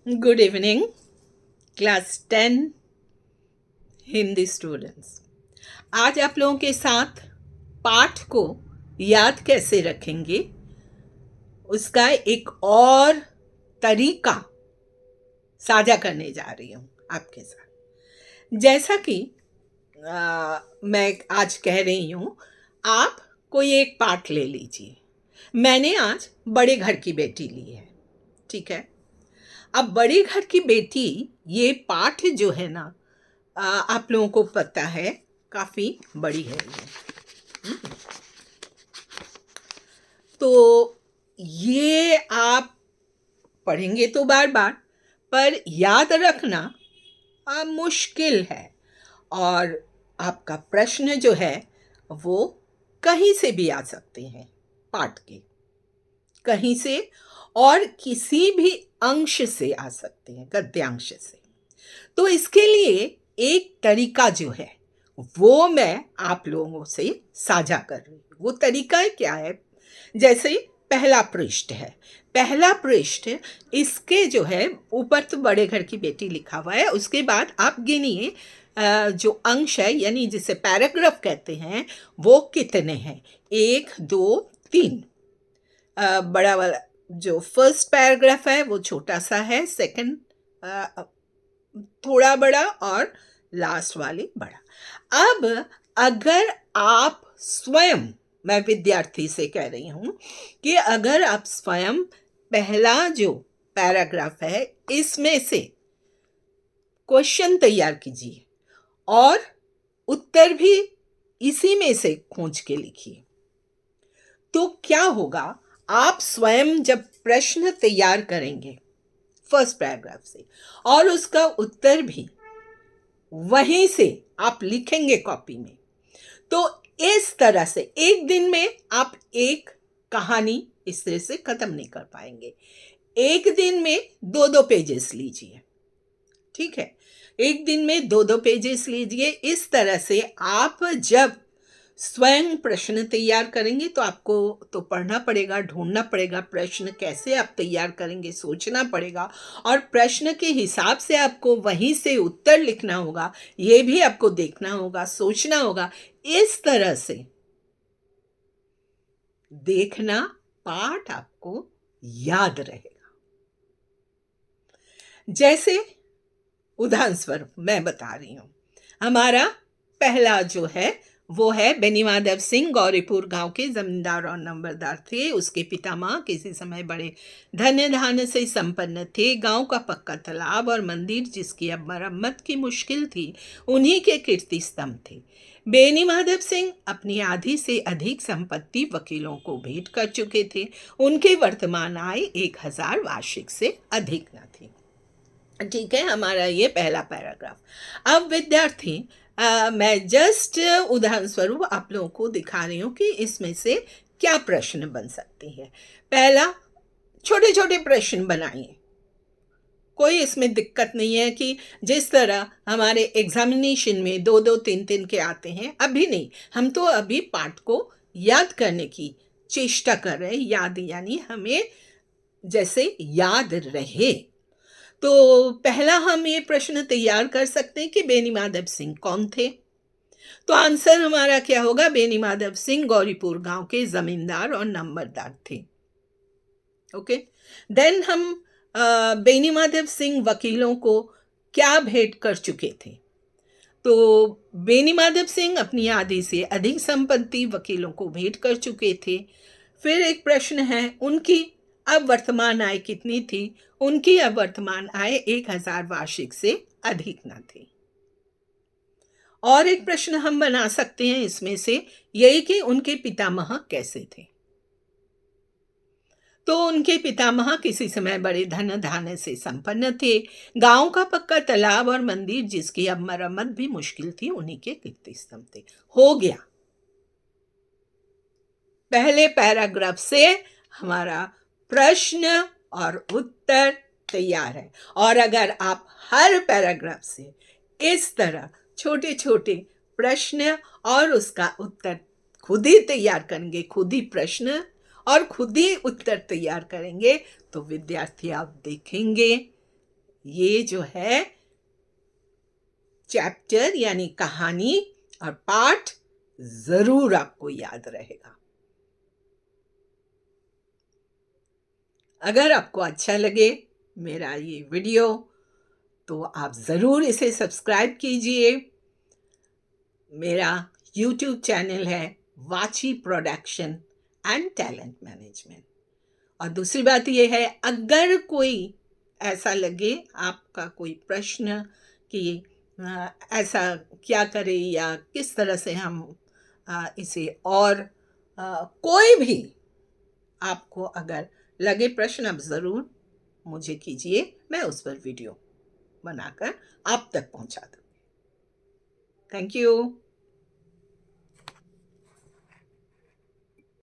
Good evening class 10 Hindi students. आज आप लोगों के साथ पाठ को याद कैसे रखेंगे उसका एक और तरीका साझा करने जा रही हूँ आपके साथ। जैसा कि मैं आज कह रही हूँ, आप कोई एक पाठ ले लीजिए। मैंने आज बड़े घर की बेटी ली है, ठीक है। अब बड़े घर की बेटी ये पाठ जो है ना, आप लोगों को पता है काफ़ी बड़ी है ये। तो ये आप पढ़ेंगे तो बार बार, पर याद रखना मुश्किल है। और आपका प्रश्न जो है वो कहीं से भी आ सकते हैं, पाठ के कहीं से और किसी भी अंश से आ सकते हैं, गद्यांश से। तो इसके लिए एक तरीका जो है वो मैं आप लोगों से साझा कर रही हूँ। वो तरीका क्या है? जैसे पहला पृष्ठ है, पहला पृष्ठ, इसके जो है ऊपर तो बड़े घर की बेटी लिखा हुआ है, उसके बाद आप गिनिए जो अंश है यानी जिसे पैराग्राफ कहते हैं वो कितने हैं। 1 2 3। बड़ा वाला जो फर्स्ट पैराग्राफ है वो छोटा सा है, सेकंड थोड़ा बड़ा और लास्ट वाली बड़ा। अब अगर आप स्वयं, मैं विद्यार्थी से कह रही हूँ कि अगर आप स्वयं पहला जो पैराग्राफ है इसमें से क्वेश्चन तैयार कीजिए और उत्तर भी इसी में से खोज के लिखिए। तो क्या होगा, आप स्वयं जब प्रश्न तैयार करेंगे फर्स्ट पैराग्राफ से और उसका उत्तर भी वहीं से आप लिखेंगे कॉपी में, तो इस तरह से एक दिन में आप एक कहानी इस तरह से खत्म नहीं कर पाएंगे। एक दिन में 2-2 पेजेस लीजिए, ठीक है। एक दिन में 2-2 पेजेस लीजिए। इस तरह से आप जब स्वयं प्रश्न तैयार करेंगे तो आपको तो पढ़ना पड़ेगा, ढूंढना पड़ेगा प्रश्न कैसे आप तैयार करेंगे, सोचना पड़ेगा और प्रश्न के हिसाब से आपको वहीं से उत्तर लिखना होगा, ये भी आपको देखना होगा, सोचना होगा। इस तरह से देखना पाठ आपको याद रहेगा। जैसे उदाहरण स्वरूप मैं बता रही हूँ, हमारा पहला जो है वो है बेनीमाधव सिंह गौरीपुर गांव के जमींदार और नंबरदार थे। उसके पितामह किसी समय बड़े धन्य धान्य से संपन्न थे। गांव का पक्का तालाब और मंदिर जिसकी अब मरम्मत की मुश्किल थी उन्हीं के कीर्ति स्तंभ थे। बेनीमाधव सिंह अपनी आधी से अधिक संपत्ति वकीलों को भेंट कर चुके थे। उनके वर्तमान आय 1000 वार्षिक से अधिक न थी। ठीक है, हमारा ये पहला पैराग्राफ। अब विद्यार्थी, मैं जस्ट उदाहरण स्वरूप आप लोगों को दिखा रही हूँ कि इसमें से क्या प्रश्न बन सकते हैं। पहला, छोटे छोटे प्रश्न बनाइए, कोई इसमें दिक्कत नहीं है कि जिस तरह हमारे एग्जामिनेशन में 2-2 3-3 के आते हैं, अभी नहीं। हम तो अभी पाठ को याद करने की चेष्टा कर रहे हैं, याद यानी हमें जैसे याद रहे। तो पहला हम ये प्रश्न तैयार कर सकते हैं कि बेनीमाधव सिंह कौन थे। तो आंसर हमारा क्या होगा? बेनीमाधव सिंह गौरीपुर गांव के जमींदार और नंबरदार थे। ओके, देन हम बेनीमाधव सिंह वकीलों को क्या भेंट कर चुके थे। तो बेनीमाधव सिंह अपनी आधी से अधिक संपत्ति वकीलों को भेंट कर चुके थे। फिर एक प्रश्न है, उनकी अब वर्तमान आय कितनी थी? उनकी अब वर्तमान आय 1000 वार्षिक से अधिक न थी। और एक प्रश्न हम बना सकते हैं इसमें से, यही कि उनके पितामह कैसे थे। तो उनके पितामह किसी समय बड़े धन धान्य से संपन्न थे। गांव का पक्का तालाब और मंदिर जिसकी अब मरम्मत भी मुश्किल थी उन्हीं के कीर्ति स्तंभ थे। हो गया, पहले पैराग्राफ से हमारा प्रश्न और उत्तर तैयार है। और अगर आप हर पैराग्राफ से इस तरह छोटे छोटे प्रश्न और उसका उत्तर खुद ही तैयार करेंगे, खुद ही प्रश्न और खुद ही उत्तर तैयार करेंगे, तो विद्यार्थी आप देखेंगे ये जो है चैप्टर यानी कहानी और पाठ जरूर आपको याद रहेगा। अगर आपको अच्छा लगे मेरा ये वीडियो तो आप ज़रूर इसे सब्सक्राइब कीजिए। मेरा यूट्यूब चैनल है वाची प्रोडक्शन एंड टैलेंट मैनेजमेंट। और दूसरी बात ये है, अगर कोई ऐसा लगे आपका कोई प्रश्न कि ऐसा क्या करें या किस तरह से हम इसे और कोई भी आपको अगर लगे प्रश्न, आप ज़रूर मुझे कीजिए, मैं उस पर वीडियो बनाकर आप तक पहुंचा दूँ। Thank you.